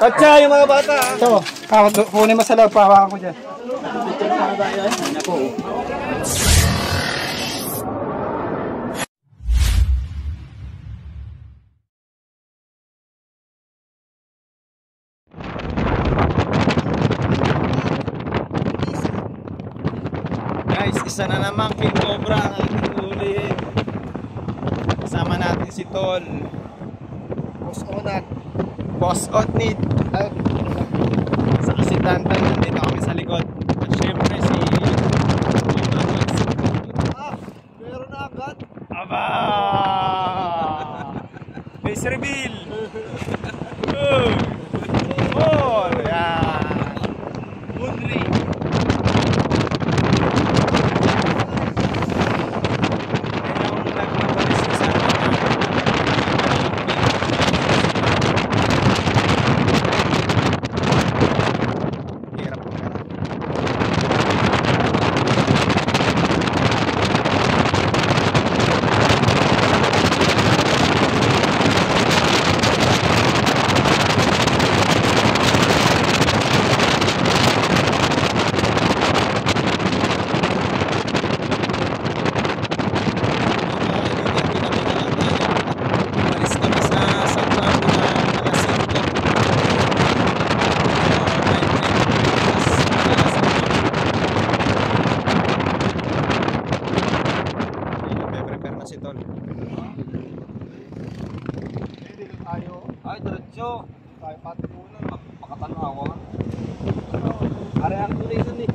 Atcha, yung mga bata. Ito, kunin mo sa loob, pahawakan ko dyan. Guys, isa na namang King Cobra ang ating hulihin. Kasama natin si Tol. Boss Otnit. Sa Kasitantan, nandito kami sa likod. At syempre si meron na agad. Aba! Face reveal! Oh! Yan! Mundri! Ay, diretso. Tayo pati muna. Makatanawa. Are ang tulisan eh.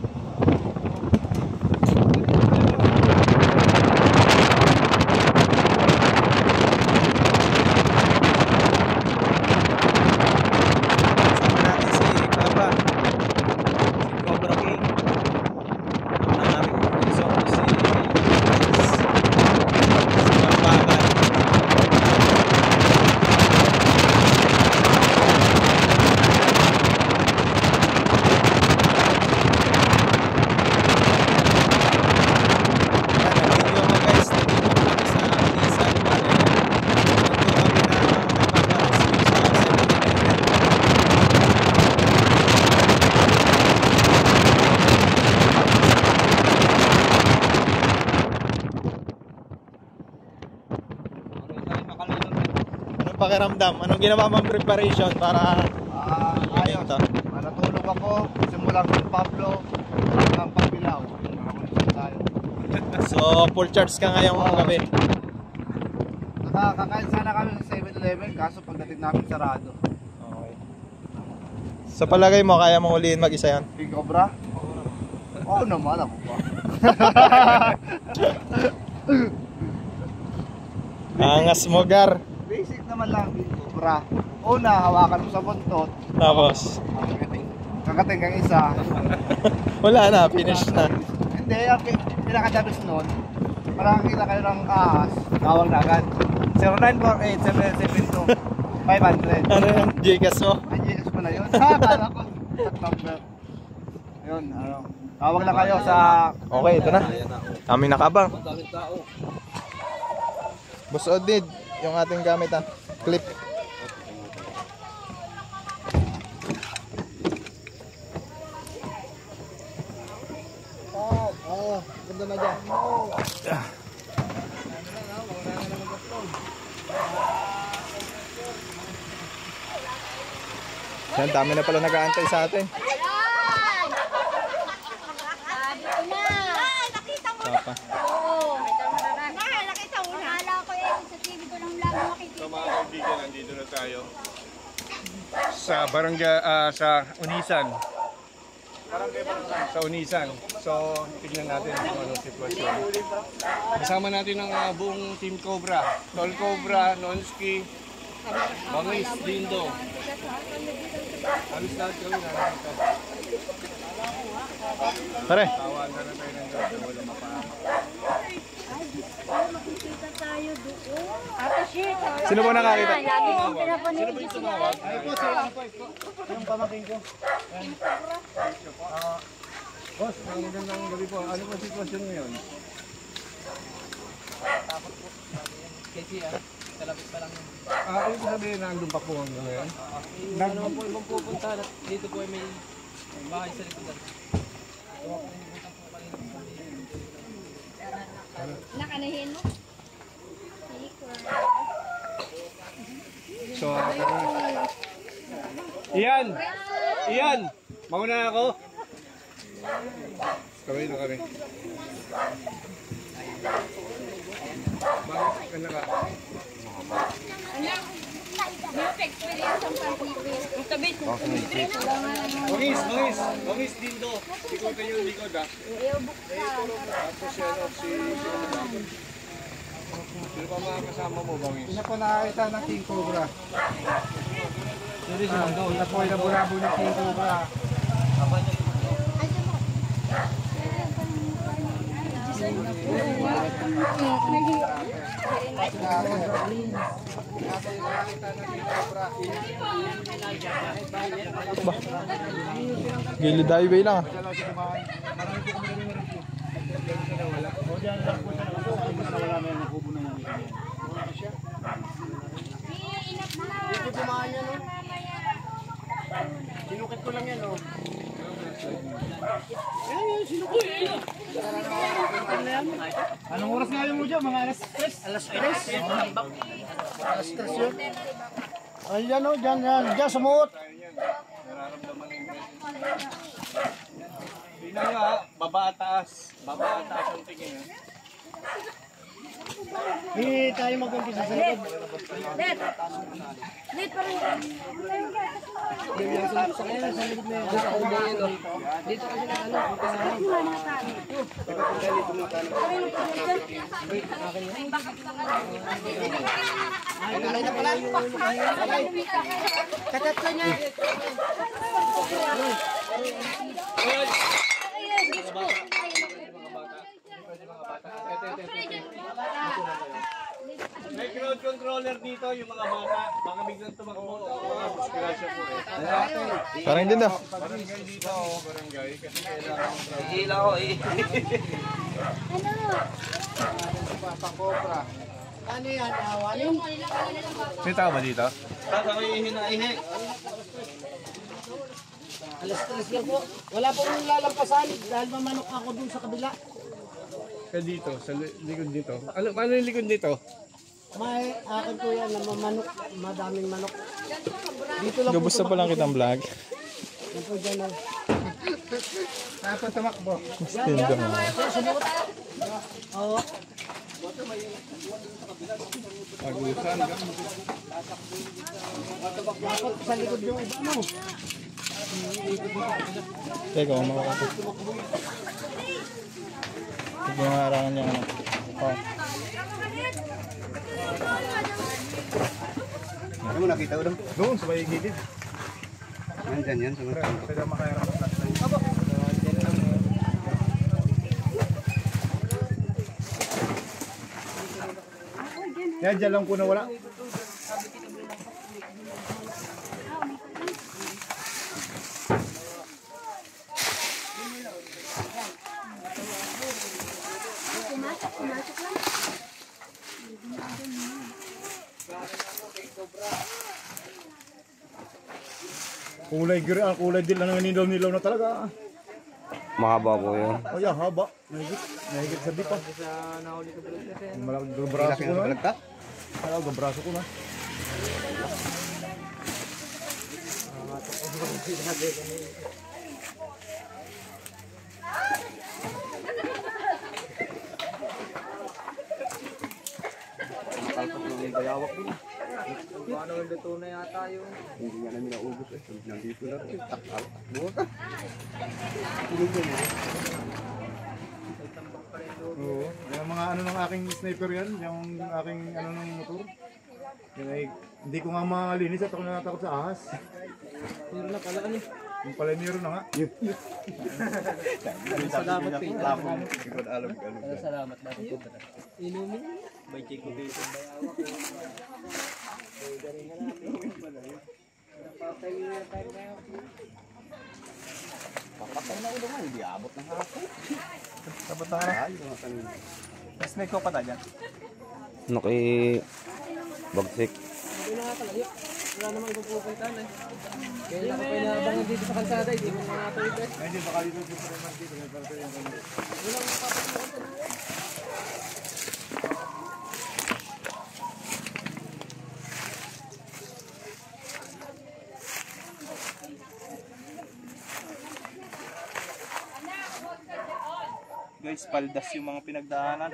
Pakiramdam, anong ginawa mong preparation para ayos. Natulog ako, simulang San Pablo hanggang Pagbilao. So, full charge ka ngayong gabi. Kakain sana kami sa 7-Eleven, kaso pagdating namin sarado. Okay. Sa palagay mo, kaya mong ulihin mag-isa yan? King Cobra? Oo naman, ako ba? Angas mo, Gar. Basic naman lang, King Cobra. Una, hawakan mo sa buntot. Tapos? Kakating kang isa. Wala na, finish na. Hindi, ang pinakadabis nun, parang kita kayo ng ahas, tawag na agad. 0948-772-500. Ano yung Gcash mo? Ay, Jesus ko na yun. Kala ko. Chat number. Ayun, ano. Tawag na kayo sa... Okay, ito na. Kami nakabang. Boss Odid, yung ating gamit clip. Ganda na dyan. Yan, dami na pala nag-aantay sa atin. Nakita mo Papa. Oo. Nakita mo na. Akala ko eh, sa TV ko lang lang makikita. So mga kaibigan, nandito na tayo sa barangay, sa Unisan. Sa Unisan. So, tignan natin kung anong sitwasyon. Kasama natin ang buong Team Cobra. Tol Cobra, Nonski, Bangis, Dindo. Alis lahat kami na nakita. Pare. Tawagan na tayo ng gabi, wala mapahama. Makikita tayo doon. Ate shit. Sino po nakakita? Lagi mong pinapanood. Sino ba yung tumawag? Ay po, sila po. Yung pamaking ko. Boss, magandang gabi po. Ano po sitwasyon ngayon? Kasi malapit pa lang yun. Ibig sabihin nandun pa po hanggang ngayon. Ano po ibang pupunta, dito po ay may bahay sa likudan. Nakanahin mo? So, Iyan! Mauna na ako. Kaway na kami. Bakit ka naka? Mangis, Dindo. Likodan yung likod ha. Tapos sino pa mga kasama mo, Bangis? Isa po nakakita ng King Cobra. Ito po yung nabulabo ng King Cobra. Gilid highway lang. Sinukit ko lang yan, oh. Anong oras nga mo dyan? Mga alas 3? Alas 3. Alas 3 yun. Ayan o, dyan, dyan, sumuot. Nararamdaman ng tingnan nga, babataas ang tingin. Hindi tayo mag-umpisa sa likod. Net pa rin. Dito kasi na Katatlo niya. May crowd controller dito, yung mga bata. Baka biglang tumakbo. Mga disgrasya po eh. Parang din daw. Barangay dito, barangay. Kasi kailangan ng crowd. hila ko eh. Cobra. Ano yan? Awanin? May tao ba dito? Tapos ako hinahihi. Alas 3 lang po. Wala pong lalampasan dahil mamanok ako dun sa kabila. Kaya dito, sa likod dito. Ano, paano yung likod dito? May akin po yan na mamanok, madaming manok. Dito lang Gusto pa lang kitang vlog. Yan po dyan lang. Dapat tumakbo. Tindo mo. Oo. Agusan ka. Dapat sa likod yung iba mo. Teka, umawa ka. Sige, maharangan niya. Oh. Ano mo nakita ko doon? Doon, sa may gilid. Nandyan yan. Kaya makayarap sa flashlight. Yan, dyan lang po na wala. Kulay din lang nilaw na talaga. Mahaba po yun. Oh yeah, haba. Nahigit sa dipa. Malaking braso ko na. Malaking braso ko na. Kalpas ng may bayawak din. Paano yung luto na yata yun? Hindi nga namin naubos eh. Nandito na rin. Takal. Oo. Yung mga ano ng aking sniper yan. Yung aking ano ng motor. Yung ay, hindi ko nga malinis at ako natatakot sa ahas. Meron na pala ano. Yung pala meron na nga. Salamat po. Hindi ko na alam kung ano. Salamat na po. Inumin. May chico dito bayawak. Papatay na ulo nga. Hindi abot ng hapon. Dapat na. Ay, mga kanina. Snake ko pa dyan. Naki Bagsik. Wala namang ibang pupuntahan eh. Kaya lang kayo naabangan dito sa kalsada, hindi mo mga tuloy eh. Hindi, baka dito sa Primas dito. Walang papapunta. Guys, paldas yung mga pinagdaanan.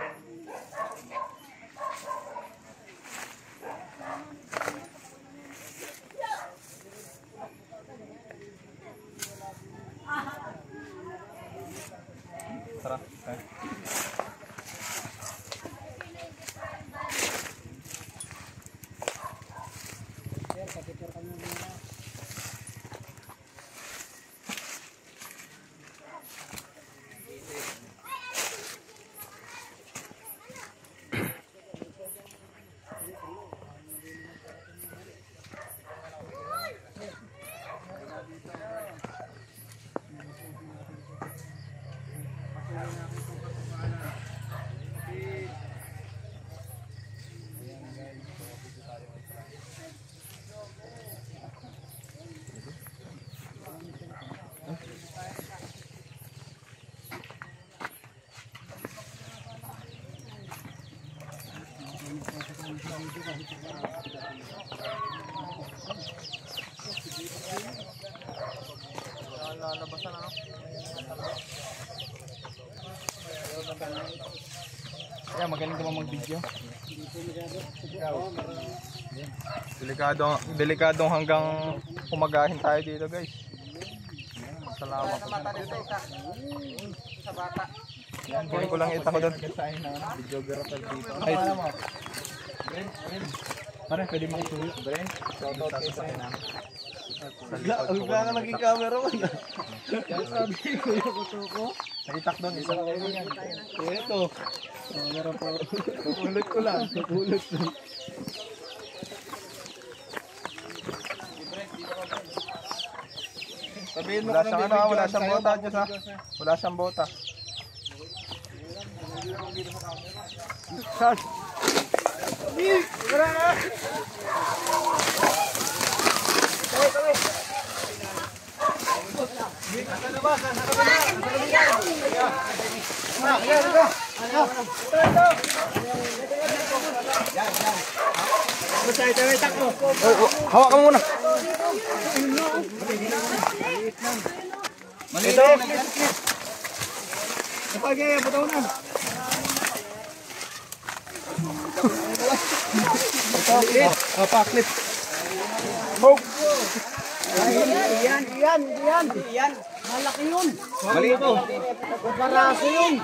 Tara. Kaya magaling ka ba mag-video? Delikadong hanggang pumagahin tayo dito, guys. Salamat. Sa bata. Yan, kunin ko lang ita ko doon. Videographer dito. Ay, Pare, pwede mo ituloy. Bren, shoutout kayo sa akin. ang ka naging camera man. Kaya sabi ko yung kutuko. Naitak doon, isa lang kayo yan. Ito. Meron po. Tutulot ko lang. Tutulot. Sabihin mo wala siyang ano, wala siyang bota dyan ha. Wala siyang bota. Saan? Hawak ka muna. Ito. Kapag butaw na. Ito. Paklit. Hook. Yan. Malaki yun. Mali ito. Baraso yun.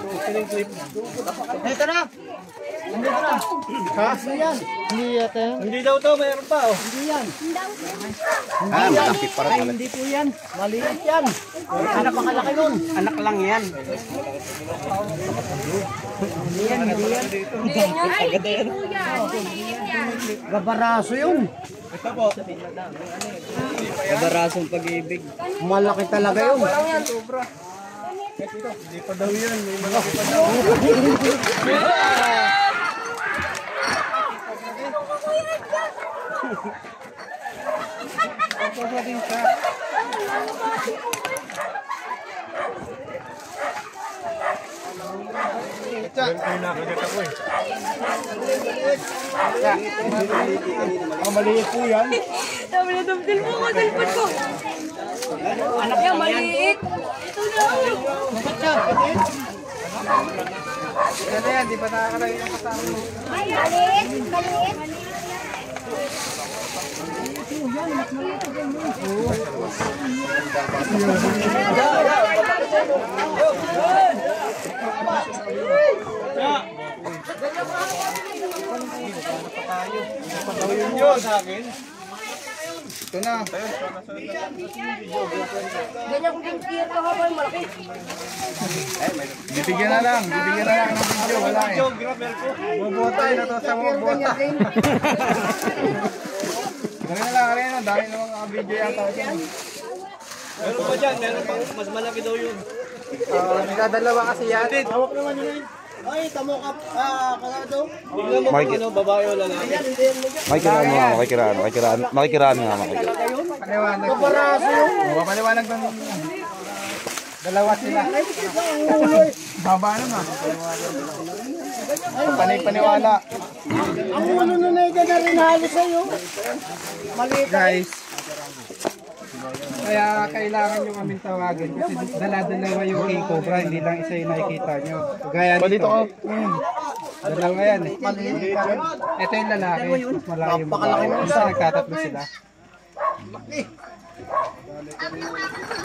Dito na. Nandito na. Ha? Yan. Hindi yata yan. Hindi daw to, mayroon pa oh. Hindi yan. Malapit para Ay, hindi po yan. Maliit yan. Anak makalaki nun. Anak lang yan. Hindi yan. Gabaraso yun. Ito po. Gabarasong pag-ibig. Malaki talaga yun. Hindi pa daw yan, may malaki pa daw. Ang maliit po yan. Dami na dumdil mo ko, dalpon ko. Anak yan, maliit. Ito na. Ano yan, di pa nakakalayo ng kasama mo. Ay, maliit. Maliit. Napatawin nyo sa akin. Ito na. Ganyan kung kinkir ka ha, boy, malaki. Bibigyan na lang. Bibigyan na lang ng video. Wala eh. Bubotay na to sa mga bota. Ganyan na lang. Ganyan na. Dahil namang video yan tao dyan. Meron pa dyan, meron pa. Mas malaki daw yun. Nagdadalawa kasi yan. Hawak naman yun. Ay, tamo ka, kalado. Makikiraan Ano, babae o lalaki? mo, makikiraan nga. Paliwanag. Kaparaso yung. Paliwanag ba nyo? Dalawa sila. Baba naman. Paniwala. Ang ulo na na rin halos sa'yo. Guys. Kaya kailangan nyo kaming tawagin kasi dala-dalawa yung king cobra, hindi lang isa yung nakikita nyo. Gaya nito. Dalawa yan eh. Ito yung lalaki, mas malaki yung babae. Isa nagtatatlo sila.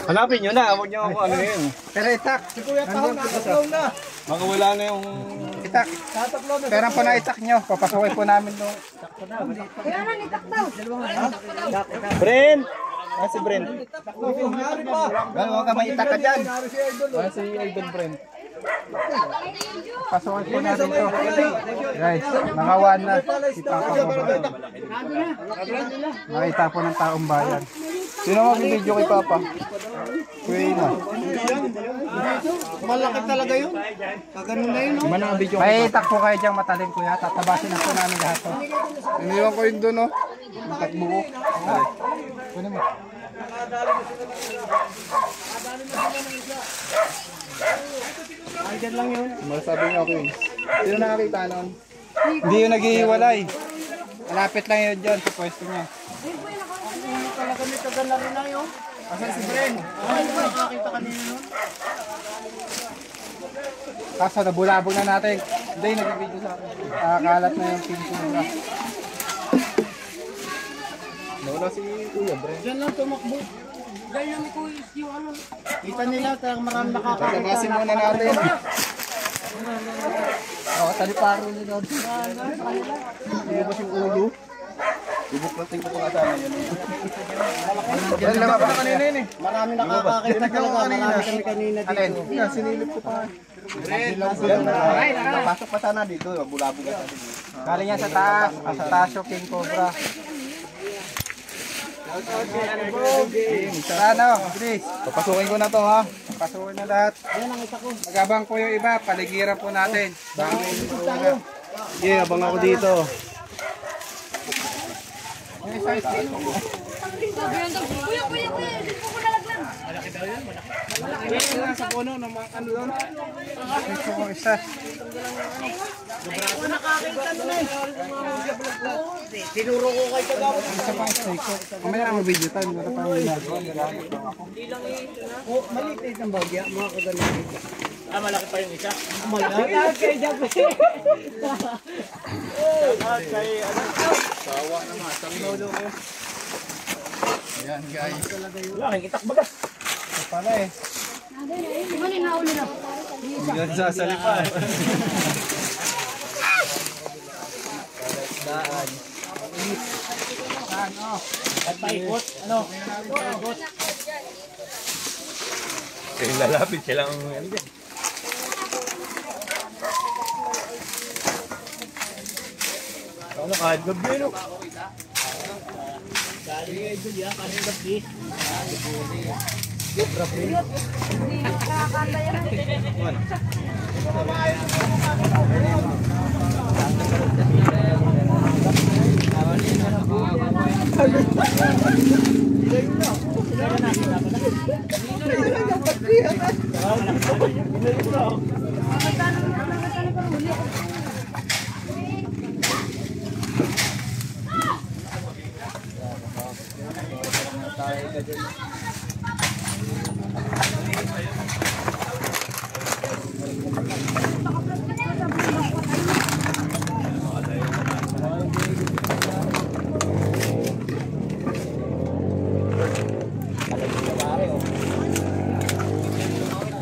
Hanapin nyo na, huwag nyo ako ano yun. Pero itak, Makawala na yung... itak. Pero po na itak nyo, papasukin po namin nung... Bren! Ah, si Bren. Huwag ka may itak ka dyan. Si Idol Bren. Pasukin po natin to. Guys, nakawan na si Papa Cobra. Nakita po ng taong bayan. Sino mag-video kay Papa? Kuya Ina. Malaki talaga yun. Kaganon na yun, no? May itak po kayo diyang matalim kuya. Tatabasin na po namin lahat to. Iniwan ko yun doon, no? Takbo ko. Kunin mo. Ay, dyan lang yun. Masasabi niyo ako yun. Sino nakakita nun? Hindi yun naghihiwalay. Malapit lang yun dyan sa pwesto niya. Talaga may kagana rin na yun. Asan si Bren? Ay, nakakita kanina nun. Kaso nabulabog na natin. Hindi, nag-video sa akin. Nakakalat na yung pinto nila. Nawala si Kuya Bren. Diyan lang tumakbo. Diyan lang ko yung ano. Kita nila, talagang marami nakakakita. Pagkakasin muna natin. Oo, taliparo nila. Ilabas yung ulo. Ibuklating ko pa nga sana yun. Yan lang pa kanina yun eh. Marami nakakakita talaga. Marami kami kanina dito. Alin? Sinilip ko pa. Napasok pa sana dito. Bulabog ka natin. Galing yan sa taas. Sa taas yung King Cobra. Ano? Bilis. Papasukin ko na to ha. Papasukin na lahat. Magabang ko yung iba. Paligiran po natin. Yeah, abang ako dito. Kuya, dito ko nalaglan. Sa puno ng mga ano doon. Ito ko isa. Tinuro ko kay Kagawa. Isa pang steak ko. Mamaya na mag-video tayo. Wala pang ginagawa. Maliit ng bagya, mga kagana. Ah, malaki pa yung isa. Malaki kay Jabe. Kay ano? Sawa naman, sa lolo ko. Ayan guys. Laking itak bagas. Ito pala eh. Iba na nauli na. Yan sa salipan. Saan oh? At paikot, ano? Kaya lalapit siya lang ano dyan. Ano kahit gabi, no? Galing ay doon yan, kahit gabi.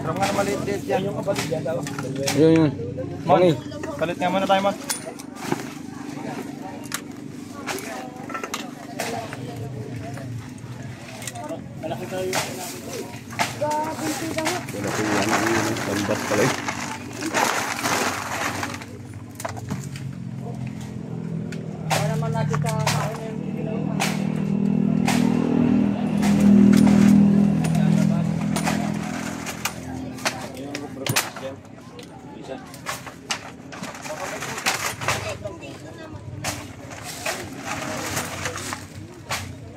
Pero nga maliit-liit yan. Yung kapatid yan daw. Yun. Mangi. Palit nga muna tayo, Mag. Malaki tayo. Wala ko yan. Tambat pala yun. Para naman natin sa kain na yung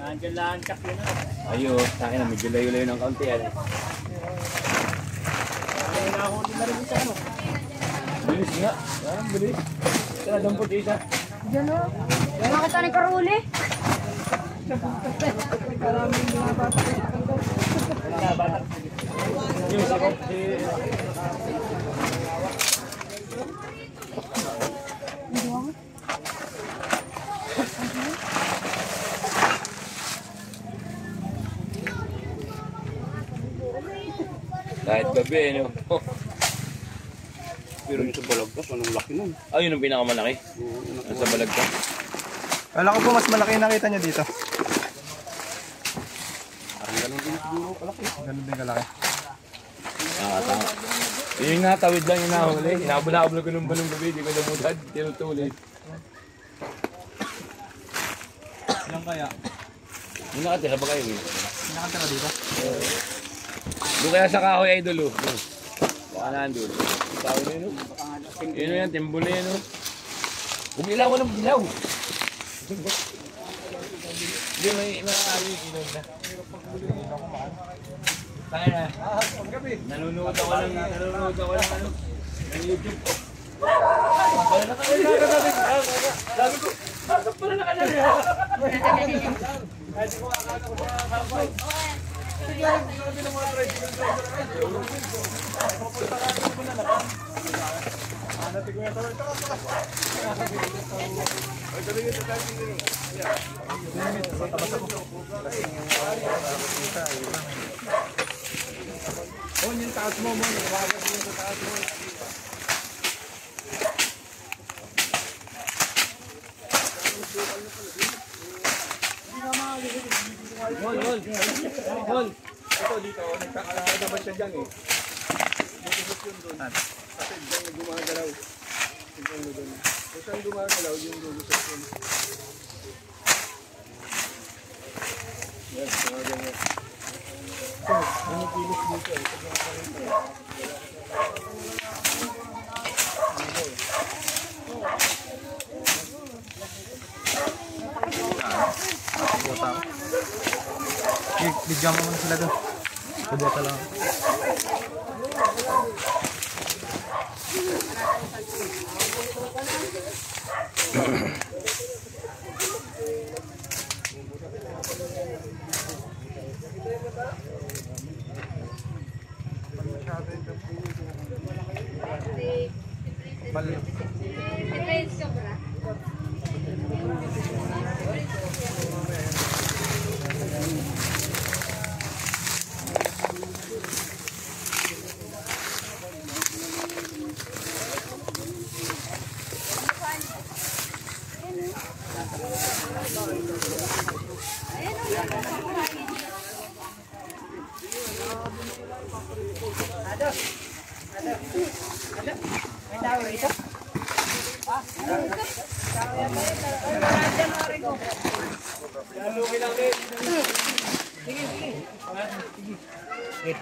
Nandiyan lang chak yun. Ayun, sa akin na medyo layo-layo ng kaunti yan. Nakahuli na rin siya, no? Bilis nga. Ang bilis. Kaya dampot isa. Diyan o. Bakit tayo karuli? Kahit gabi, no? Pero yung sa balagtas, anong laki nun? Ayun ang pinakamalaki. Nasa balagta. Kala ko po mas malaki yung nakita nyo dito. Parang ganun din siguro kalaki. Ganun din kalaki. Tama. Yun yung natawid lang yung nahuli. Inabula-abula ko nung balong gabi. Di ko namutad. Tinutulit. Ilang kaya? Yung nakatira ba kayo? Nakatira dito? Doon kaya sa kahoy ay dulo. Baka nandun. Kahoy na yun. Yun yan, timbul na yun. Umilaw ko ng bilaw. Hindi, may nakakali inom na. Tayo na. Nanonood ako ng ano. Ng YouTube. Pala nakalabi. Sabi ko, bakit pala nakalabi? Kahit ko akala ko sa kapay. Yung taas mo mo, nakawagas mo sa taas mo. Hol. Ito dito, nagkakalaban siya dyan eh. Nagkakalaban yun doon. Kasi dyan yung gumagalaw. Tignan mo doon. Kung saan gumagalaw, yung lulusot yun. Yes, gumagalaw. Ano kilos dito eh. Bigyan mo muna sila doon. Kubota lang.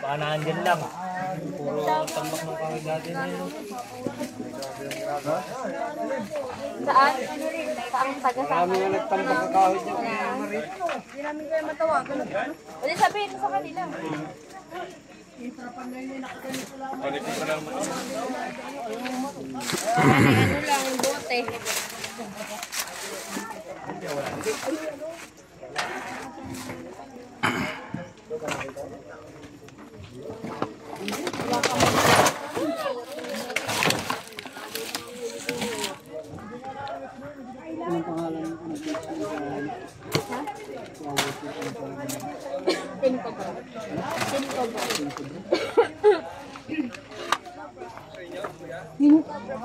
Paanahan dyan lang. Puro tambak ng kawin natin na yun. Saan? Saan taga sa Marami na nagtambak ang kahoy niya. Hindi namin kayo matawagan. Hindi sabihin mo sa kanila. Ano lang, yung bote.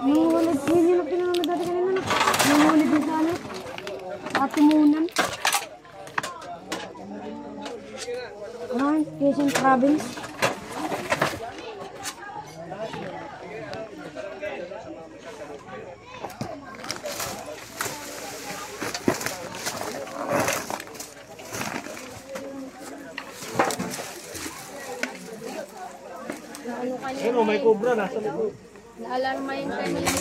Nangungulit, hindi na pinangamit dati kanina na. Nangungulit din sa ano. Atimunan. Quezon Province. Ano, may cobra nasa likod. Naalarma yung kanina.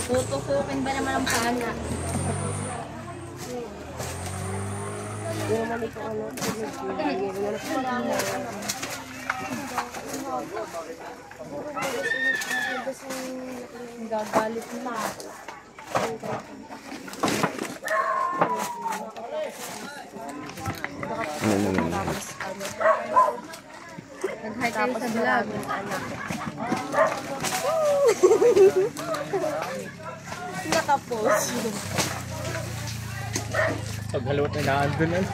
Tutusukin ba naman ang pana? Gagalit na. Nag-hi kayo sa vlog. Nakapos. Paghalawat na naandun yan.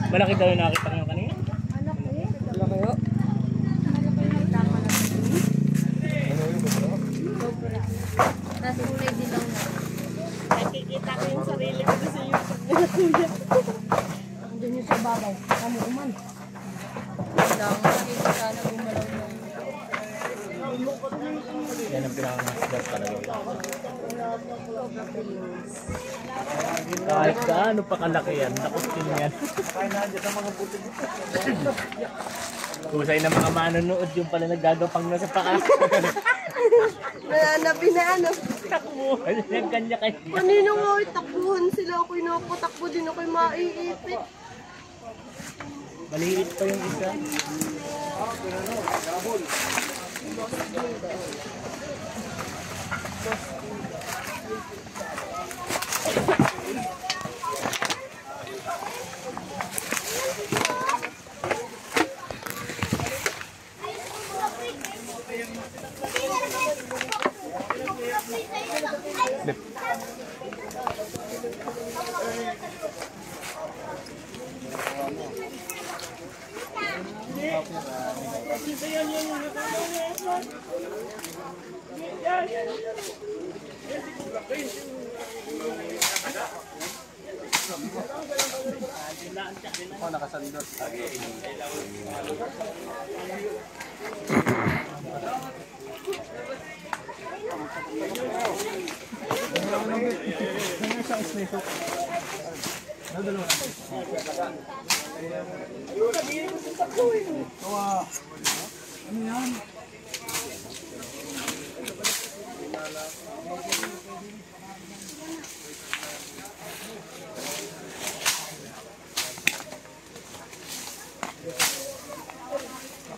Malaki daw yung nakita nyo kanina? Wala kayo? Nasa kulay dilaw na. Nakikita ko yung sarili ko sa YouTube. Andun yung sa babaw. Kamu uman. Wala akong nakikita sana gumalaw na. Yan ang pinakamasdat talaga. Kahit gaano pa kalaki yan, nakutin yan. Kusay ng mga manonood yung pala naggagapang na sa paa. Nananabi na ano. Takbo. Yung kanya kayo. Kanino nga takbuhan sila. Ako'y napatakbo din ako'y maiipit. Maliit pa yung isa.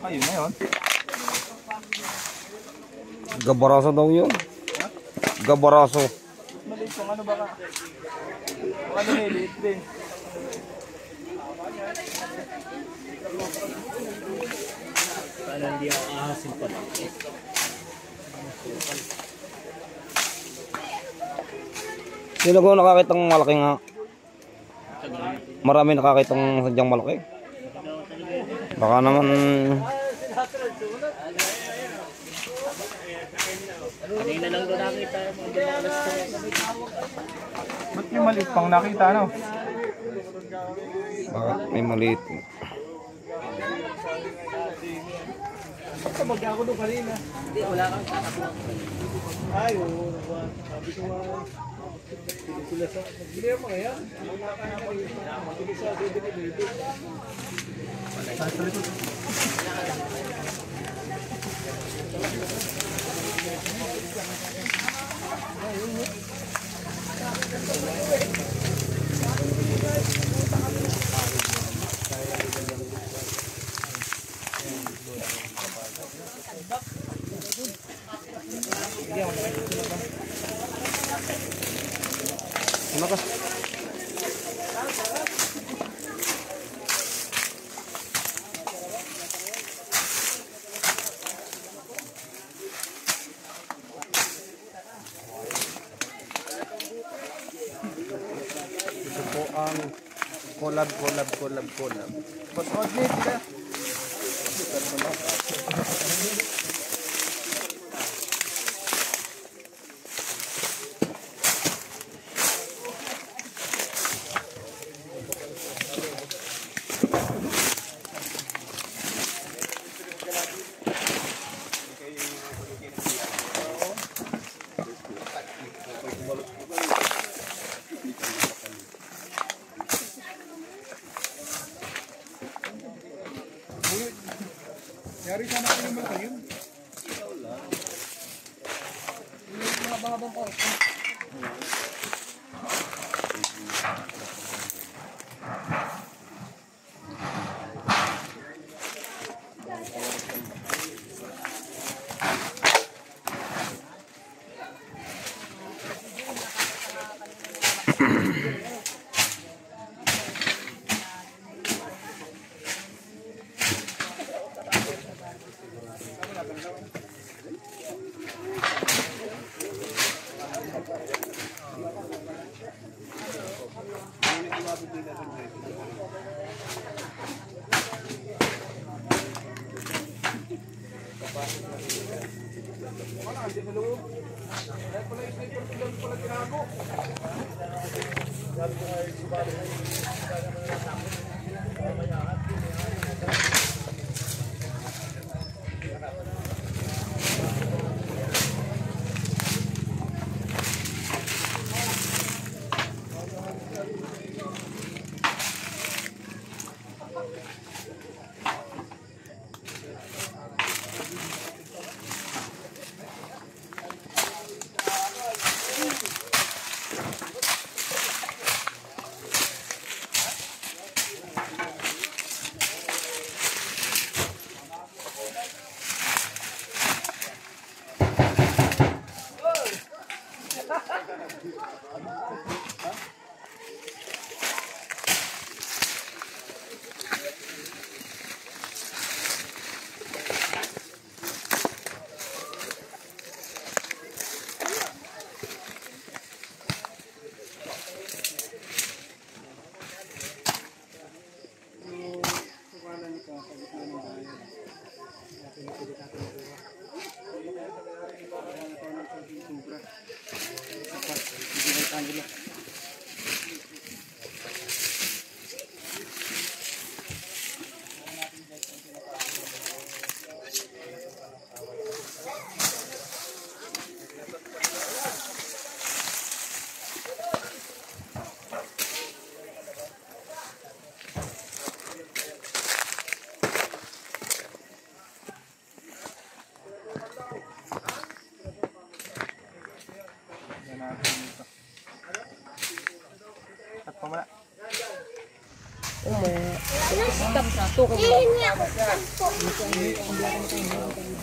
Ayun na yun. Gabaraso daw yun. Gabaraso. Maliit kung ano baka. Baka lumiliit din. Paano hindi ako ahasin pa lang. Sino ko nakakitang malaki nga? Marami nakakitang sadyang malaki. Baka naman Kanina lang doon nakita yung mga dalalas ko. Ba't yung maliit pang nakita, no? baka may maliit. Ito po ang collab. Pag-coordinate ka. Yari sana kayo malaki yun. Mahaba-habang po.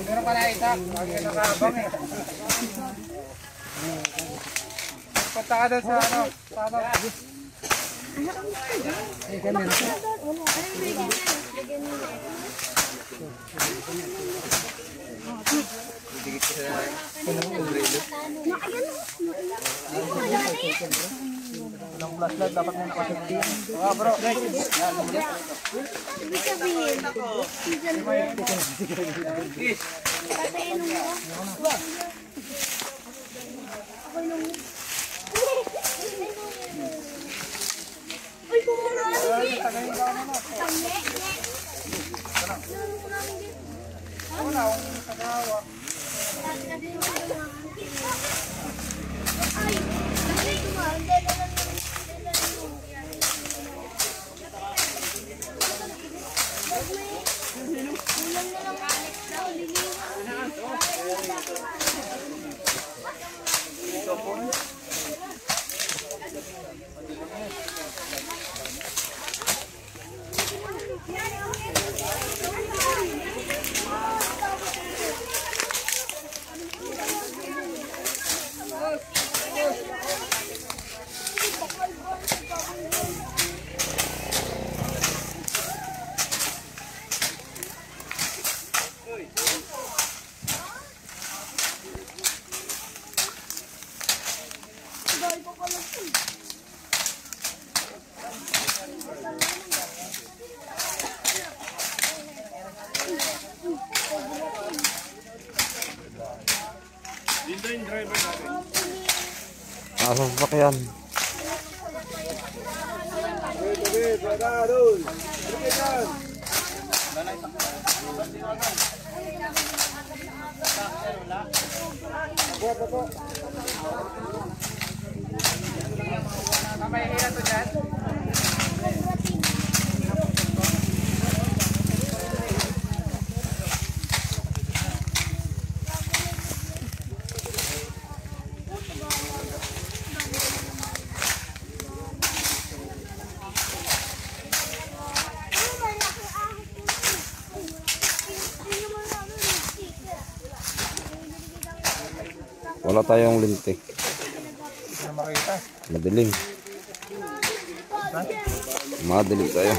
Meron pa na isa. Huwag ka nakabang eh. Punta ka doon sa ano. Sa ano. Eh, ganyan. Walang flashlight, dapat na nakasafety. Bro, guys. Ibig sabihin, patayin mo. Ako nung... Uy, kumuna ka hindi. Tagayin ka ano na. Wala akong tagawa. Ay, kasi kumanda na lang. Ulang na lang Alex daw, Dito yung driver natin. Nasa sasakyan. May hira to dyan. Wala tayong linti. Madilim. Madilim tayo.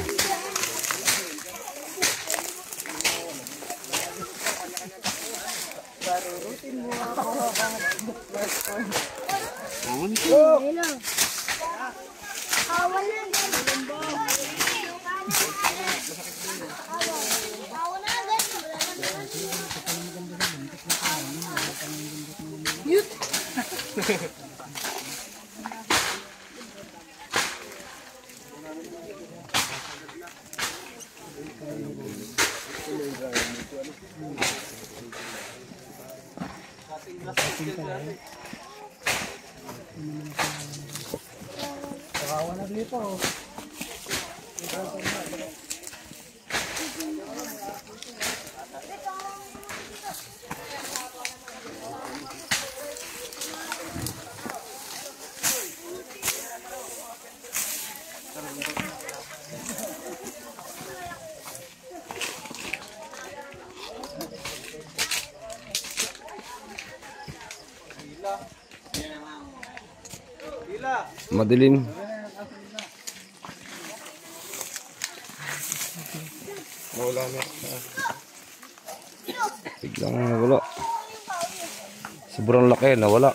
Madilim. Wala na. Biglang nawala. Sobrang laki, nawala.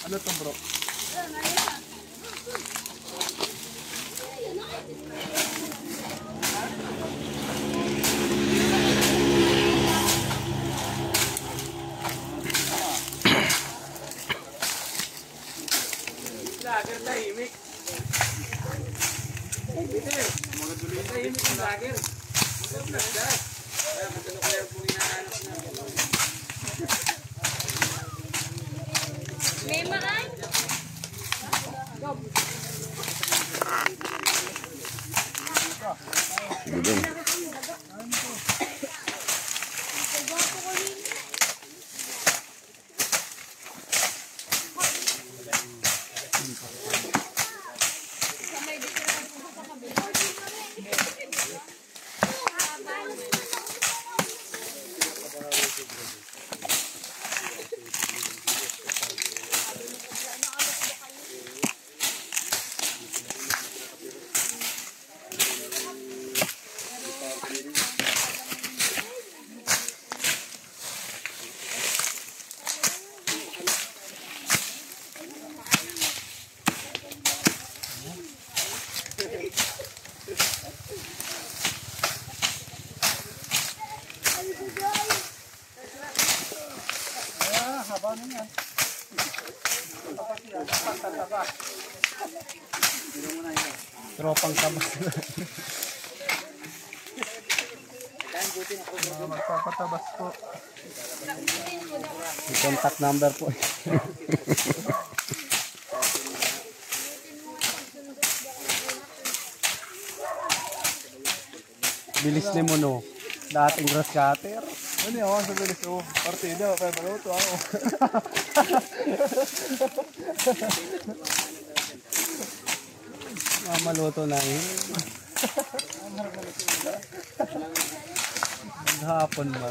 Ano to bro? Tropang tabas. Magpapatabas po. May contact number po. Bilis ni mo no. Dating grass cutter. Ano ako sa bilis ko? Partida, kaya maluto ako. Maluto na yun. Maghapon ba?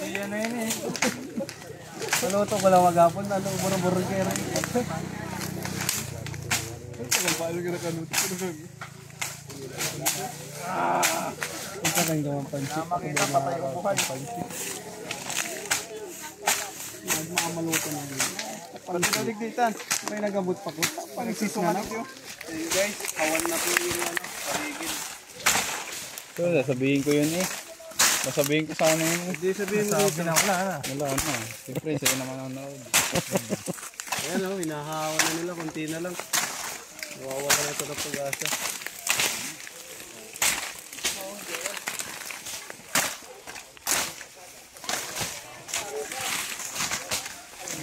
Yan na yun eh. Maluto ko lang maghapon. Ano, burger. Paano ka nakaluto? Kung ka lang gawang pansit. Makita patay ko buhay. Maluto na yun. Pagkinaligditan, may nagabot pa ko. Pagsisunganig yun. Hey guys, hawan na po yung paligid. So, sasabihin ko yun eh. Sasabihin ko sana yun. Hindi sabihin mo dito. Wala na. Siyempre, sa'yo naman ang naod. Ayan o, hinahawa na nila, kunti na lang. Nawawala na ito ng pag-asa.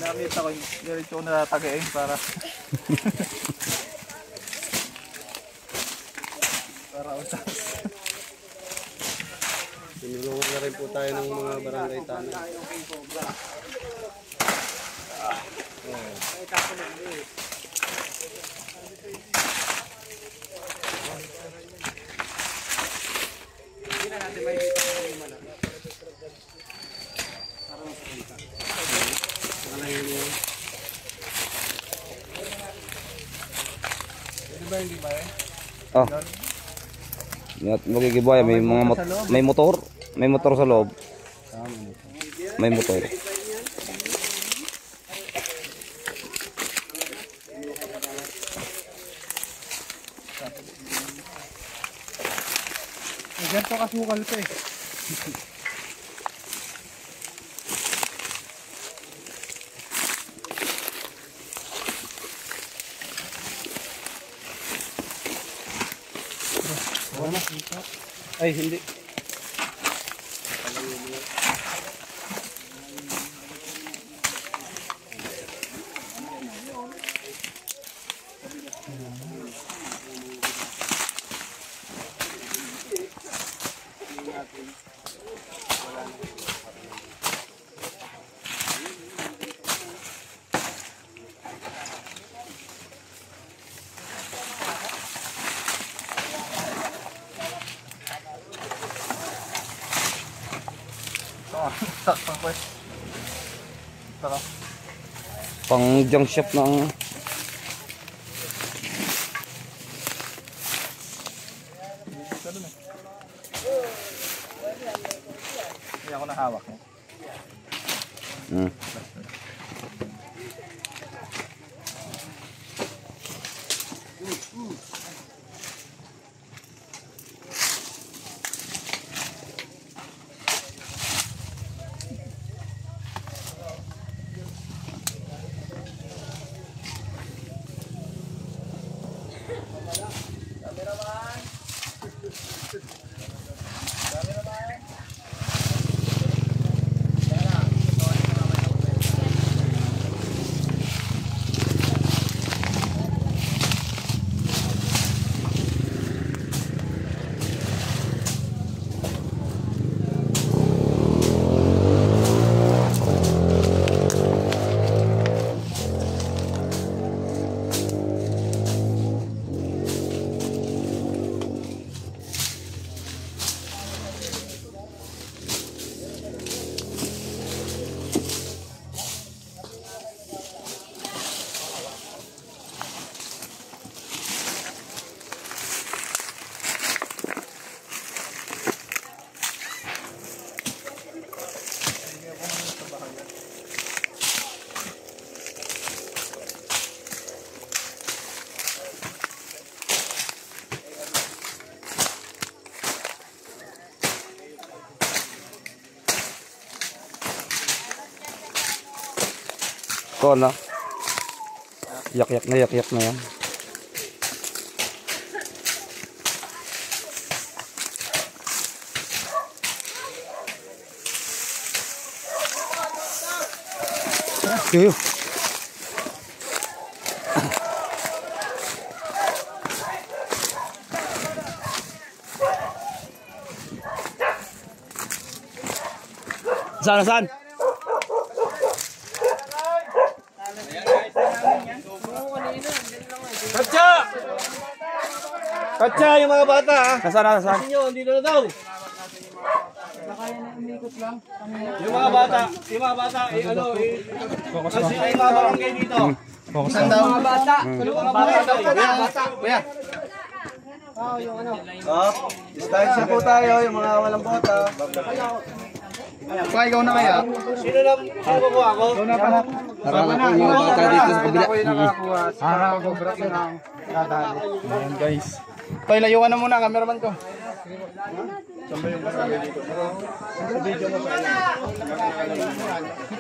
Nakita ko yung diretso ko natatagain para usas. Tinulungan na rin po tayo ng mga barangay tanong. Oh. Magigibay, may mga may motor sa loob. May motor. Diyan po kasukal pa eh. Ay, hindi. Sakpang ko eh. Pang junk shop ng Hindi ako nahawak eh. ko na. Yak-yak na yan. Yo. Saan? Katsa yung mga bata ha. Nasaan? Hindi na daw. Yung mga bata, kasi ay mga barangay dito. Saan daw? Mga bata. Yung mga bata. Kuya. Distansya po tayo, yung mga walang bota. Kuya, ikaw na kaya? Sino po ako? Ikaw na pala. Narana po yung mga bata dito sa kabila. Ako yung nakakuha. Araw ko, bro. Ayan guys. Toy, layuan na muna, cameraman ko.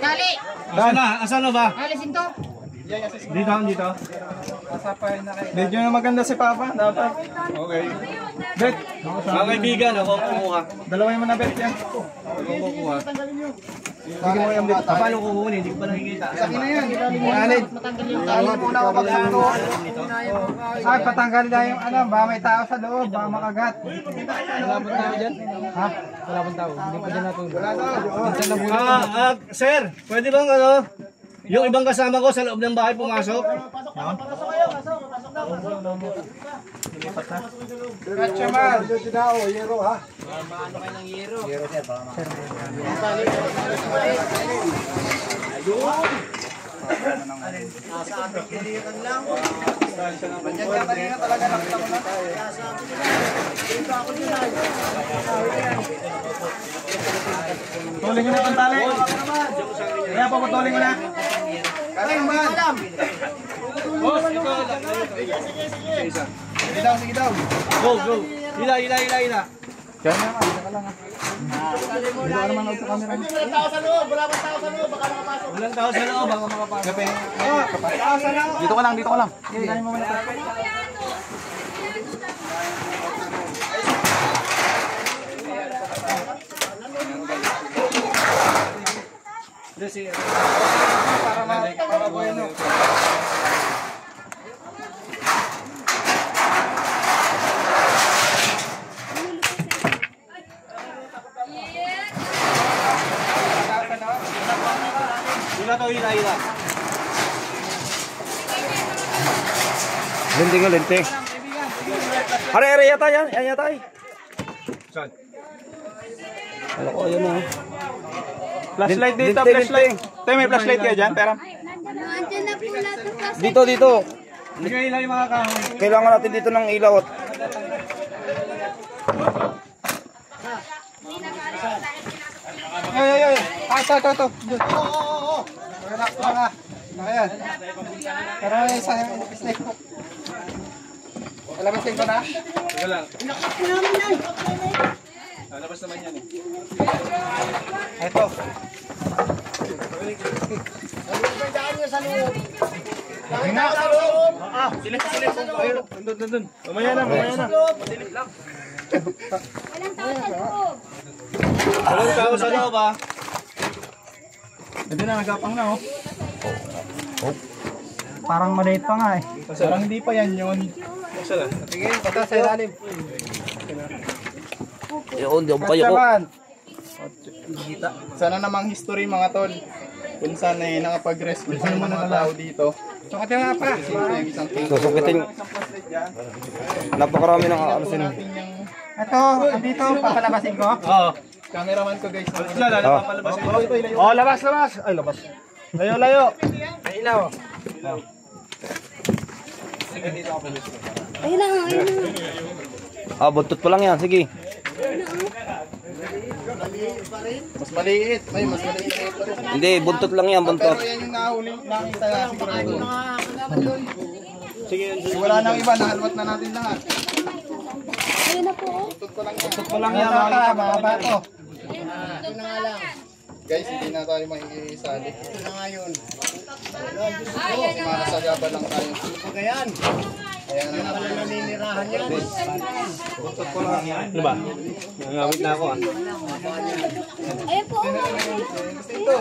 Dali! Asan na ba? Alisin to. Dito. Masapahin na kayo. Medyo na maganda si Papa, dapat. Okay. Bet, mga kaibigan, ako ang kumuha. Dalawin mo na bet yan. Ako ang kukuha. Sige mo yung bet. Paano kukunin? Hindi ko pa nakikita. Saan na yan? Alin? Muna ako magkano. Ay, patanggal na yung ano, baka may tao sa loob, baka makagat. Wala pong tao dyan? Ha? Wala pong tao. Hindi pa dyan natin. Wala tao. Sir, pwede bang ano? Yung ibang kasama ko sa loob ng bahay pumasok? Kachaman. Tuling mo na itong tali. Kaya paputuling mo na. Kaya man. Boss, Sige daw. go. Ila. Diyan na, dito ka lang ha. Dito ka naman sa camera. Walang tao sa loob, baka makapasok. Dito ka lang. Dito mo muna. Para bueno. Ila. Linting. Are yata yan. Yan yata eh. Saan? Alam ko, yun na. Flashlight dito, Linting. flashlight. Tayo may flashlight kaya dyan, pera. Nandiyan na po lahat ng plastic. Dito. Sige, ila yung mga kahoy. Kailangan natin dito ng ilaw at Ay. Ito. Mga. Ayan. Pero isa snake hook. Alabasin ko na. Sige lang. Lalabas naman yan eh. Ito. Silip. Doon. Mamaya na. Walang tao sa loob. Walang tao sa loob ah. Ito na, nagapang na oh. Parang maliit pa nga eh. Parang hindi pa yan yun. Saan? Sige, pata sa ilalim. yun, di ako kayo ko. Kachaman. Sana namang history mga tol. Kung saan ay nakapag-rescue sa mga tao dito. Sukati nga pa. Isang tingin. Susukitin. Napakarami ng ano sino. Ito, andito, papalabasin ko. Oo. Cameraman ko guys. Labas. Oh, labas. Ay, labas. Layo. Ay, ilaw. Ayun na. Buntot pa lang yan, sige. Mas maliit. Ay, mas maliit. Hindi, buntot lang yan, buntot. Pero yan yung nahuli. Nakita na sigurado. Sige, Wala nang iba. Nahalwat na natin lahat. Ayun na po. Tutok ko lang. Yan, mga bato. Guys, hindi na tayo makikisali. Ito na nga yun. Manasagaba lang tayo. Kagayan. Kaya na pala naninirahan yan. ano ba? Nangamit na ako ah. Ayun po. Ito.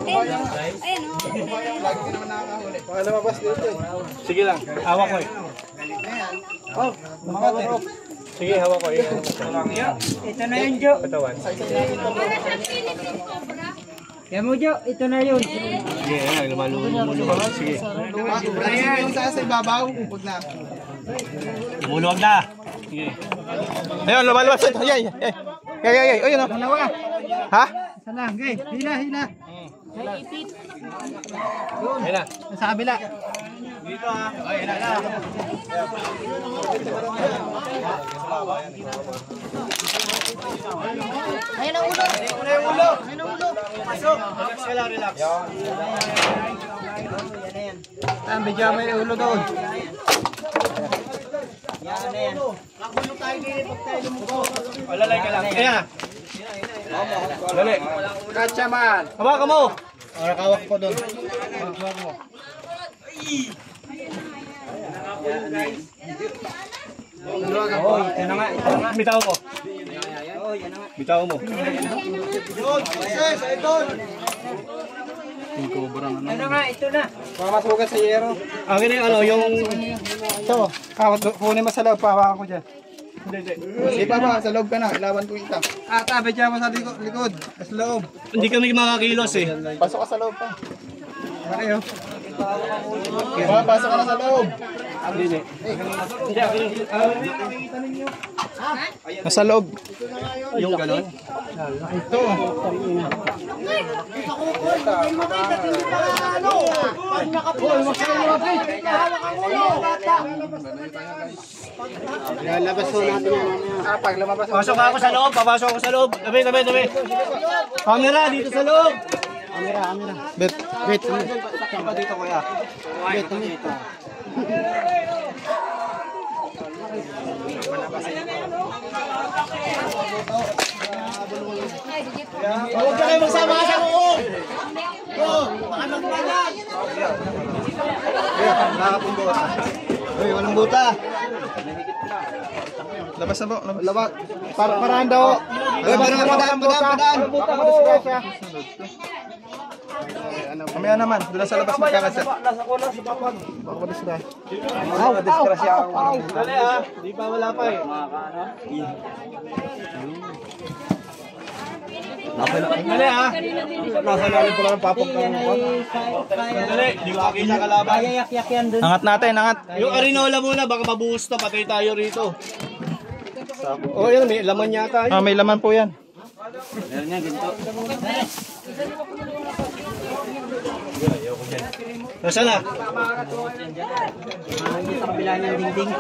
Ayun o. Lagi ka naman nakakahuli. Baka lumabas dito eh. Sige lang, hawak ko eh. Mga tiro. Sige, hawak ko eh. Ito na yun, Jo. Katawan. Para sa Philippine Cobra. Yan mo, Jo. Ito na yun. Sige, yan, lumulubog. Sige. Yung sa ibabaw. Huwag na. Lumuluwag na. Sige. Ayun, lumalabas ito. Yay. Ayun o. Dalawa. Ha? Isa lang. Okay. Hila. Ayun na. Sa kabila. Dito ah. Ayun na. Ayun ang ulo. Ayun ang ulo. Pasok. Relax ka lang, relax. Medyo may ulo doon. Lalay ka lang. Ayan. Lalay. Katsa man. Hawakan mo. Kawak ko doon. Bitaw mo. Bitaw mo. Mamasugat sa yero. Akin yung ano, yung... Ito. Kunin mo sa loob. Pahawakan ko dyan. Sige pa ba, sa loob ka na. Ilawan ko ita. Tabi dyan mo sa likod. Sa loob. Hindi kami makakilos eh. Pasok ka sa loob pa. Ano Pasok ka na sa loob. Nasa loob. Yung gano'n. Ito. Lalabas ko natin yan. Pag lumabas. Pasok ako sa loob, papasok ako sa loob. Tabi. Camera, dito sa loob. Bet. Dito kuya. Huwag ka kayo magsama sa loob. Uy, walang buta. Labas na po. Labas. Parahan daw. Uy, padaan. Mamaya naman, doon sa labas magkakasya. Disgrasya ako. Dali ah, di pa wala pa eh. Dali ah. Nasa lalim pala ng papag ka. Dali, di ko makita kalaban. Angat natin, angat. Yung arinola muna, baka mabuhos to, patay tayo rito. Oh, yun, may laman yata. May laman po yan. Nasaan na? Sa kabila niyan, dingding.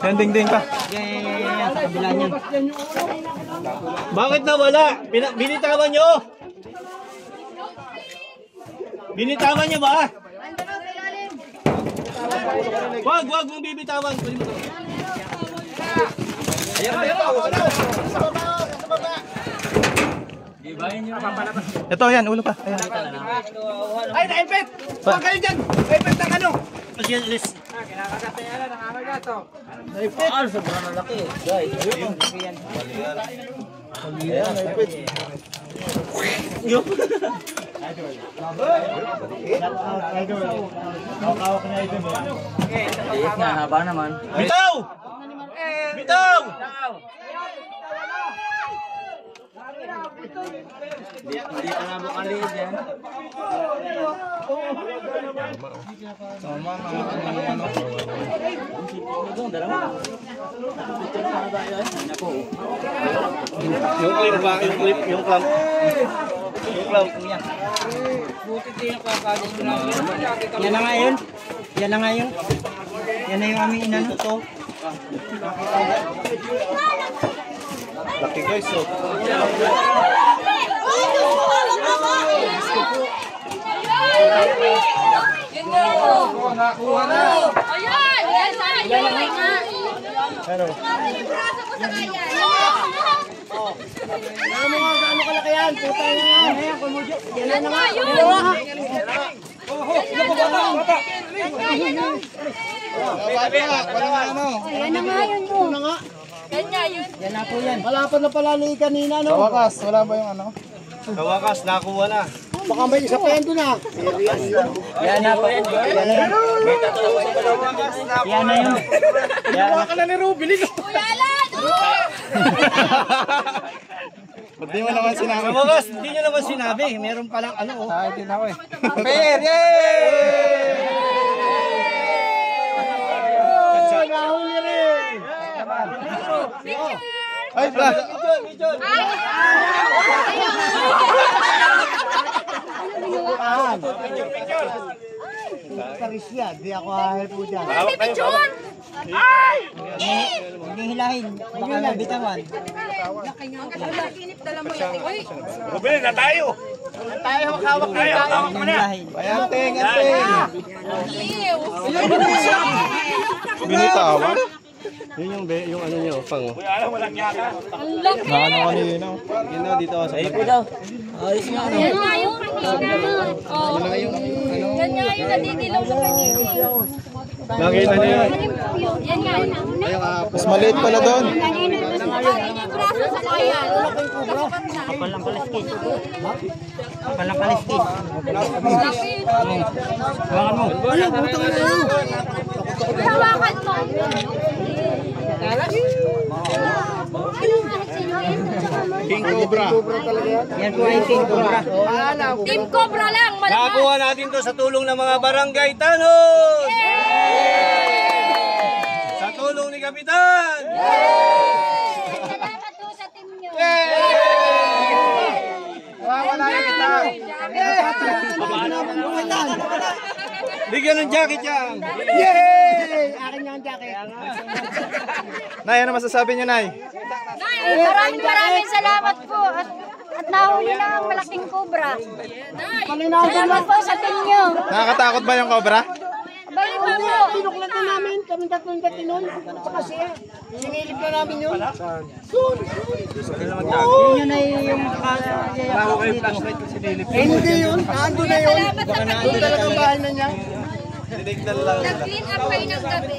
Yan, ding pa. Yan, sa kabila niyan. Bakit nawala? Binitawan nyo? Binitawan nyo ba? Wag mong bibitawan. Kunin mo to. Ito, yan, ulo pa. Ayan. Ay, naipit! Huwag kayo dyan! Naipit ng ano? Alis, alis. Sobrang malaki. Guys, nga, haba naman. Bitaw! Bitaw! Hindi pa nga bukang liid yan. Yung clip ba? Yung clamp. Yan na nga yun. Yan na nga yun. Yan na yung aming inano. Laki guys, so. Nakuha na. Ayan! Yan na nga! Ano? Ano mga gaano kalaki yan? Puta na yan. Yan na nga yun! Yan na nga yun mo! Yan nga yun! Yan na po yan. Malapad na pala ni kanina, Sa no? wakas, wala ba yung ano? Sa wakas, nakuha na. Baka may isa pa yan doon, ah. Yan na po. Yan na yun. Yan na yun. Baka ka na ni Ruby, no? Kuya Alan! Ba't di mo naman sinabi? Sa wakas, hindi nyo naman sinabi. Meron palang ano, oh. Ay, din ako eh. Fair! Yay! Nahuli rin! Ay, bra! Karisya, di ako ahal po dyan. May picture! Ay! Hindi hilahin. Baka mabitawan. Ruben, na tayo! Hawak na tayo. Hindi hilahin. Ayanteng, anteng! Ew! Binitawan? Yun yung ano nyo, pang. Ang laki! Yun na, dito sa Yan nga yung kanina. Oh. Yan nga yung nadidilaw na kanina. Nakita niyo yun? Yan nga yun. Mas maliit pala doon. Kanina yung braso sa kaya. Palang kaliskit. Palang kaliskit. Laki. Hawakan mo. Hawakan mo. King Cobra. Yan po ay King Cobra. Team Cobra lang. Nakakuha natin to sa tulong ng mga barangay Tanos! Sa tulong ni Kapitan! Salamat po sa team nyo. Bigyan ng jacket yan! Nay, ano masasabi niyo, Nay? Maraming salamat po. At nahuli na ang malaking cobra. Salamat po sa team nyo. Nakakatakot ba yung cobra? Abay pa po. Pinuklat na namin, kami tatlong gatinon, tsaka siya. Sinilip na namin yun. Yun ay yung Hindi yun, nandun na yun. Salamat sa pag-ibig. Talagang bahay na niya. Nag-clean up kayo ng gabi.